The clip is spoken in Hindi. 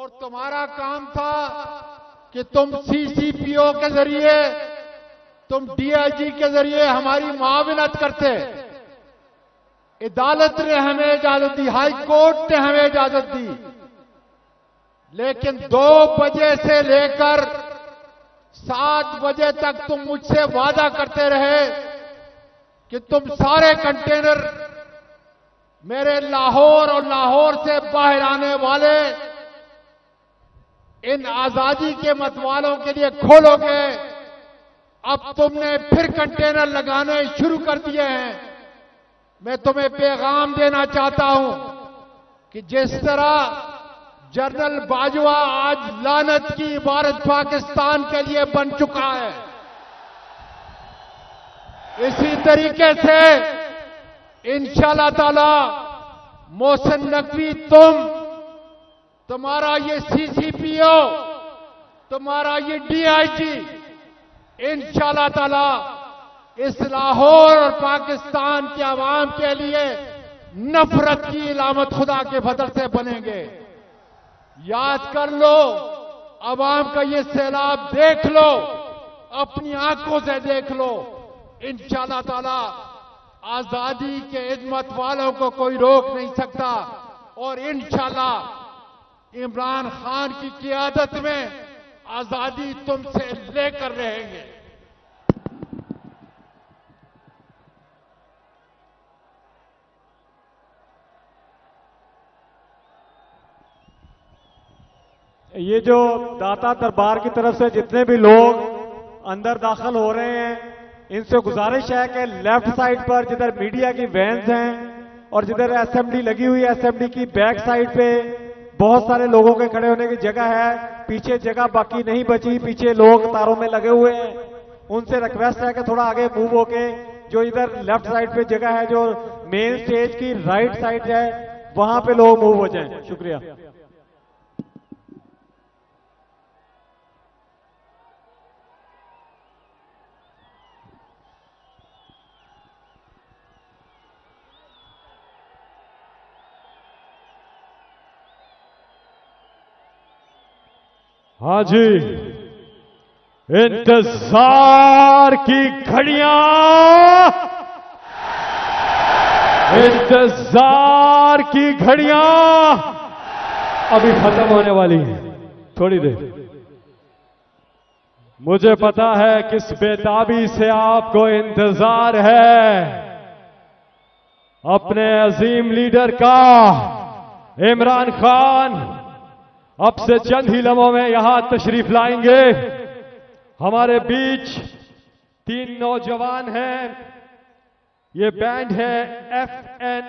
और तुम्हारा काम था कि तुम सीसीपीओ के जरिए, तुम डीआईजी के जरिए हमारी मुआविनत करते। अदालत ने हमें इजाजत दी, हाई कोर्ट ने हमें इजाजत दी, लेकिन 2 बजे से लेकर 7 बजे तक तुम मुझसे वादा करते रहे कि तुम सारे कंटेनर मेरे लाहौर और लाहौर से बाहर आने वाले इन आजादी के मतवालों के लिए खोलोगे। अब तुमने फिर कंटेनर लगाने शुरू कर दिए हैं। मैं तुम्हें पैगाम देना चाहता हूं कि जिस तरह जनरल बाजवा आज लानत की इबारत पाकिस्तान के लिए बन चुका है, इसी तरीके से इंशाअल्लाह ताला मोहसिन नकवी, तुम्हारा ये सीसीपीओ, तुम्हारा ये डीआईजी इंशाअल्लाह ताला इस लाहौर और पाकिस्तान के अवाम के लिए नफरत की इलामत खुदा के फजल से बनेंगे। याद कर लो, अवाम का ये सैलाब देख लो, अपनी आंखों से देख लो। इंशाअल्लाह ताला आजादी के इज्मत वालों को कोई रोक नहीं सकता और इंशाअल्लाह इमरान खान की क़ियादत में आजादी तुमसे लेकर रहेंगे। ये जो दाता दरबार की तरफ से जितने भी लोग अंदर दाखिल हो रहे हैं, इनसे गुजारिश है कि लेफ्ट साइड पर जिधर मीडिया की वैन्स हैं और जिधर असेंबली लगी हुई है, असेंबली की बैक साइड पे बहुत सारे लोगों के खड़े होने की जगह है। पीछे जगह बाकी नहीं बची, पीछे लोग कतारों में लगे हुए हैं। उनसे रिक्वेस्ट है कि थोड़ा आगे मूव होके जो इधर लेफ्ट साइड पे जगह है, जो मेन स्टेज की राइट साइड है, वहां पे लोग मूव हो जाएं। शुक्रिया। हाँ जी, इंतजार की घड़ियां, इंतजार की घड़ियां अभी खत्म होने वाली हैं। थोड़ी देर। मुझे पता है किस बेताबी से आपको इंतजार है। अपने अजीम लीडर का इमरान खान अब से चंद ही लम्हों में यहां तशरीफ लाएंगे। हमारे बीच 3 नौजवान हैं। ये बैंड है FN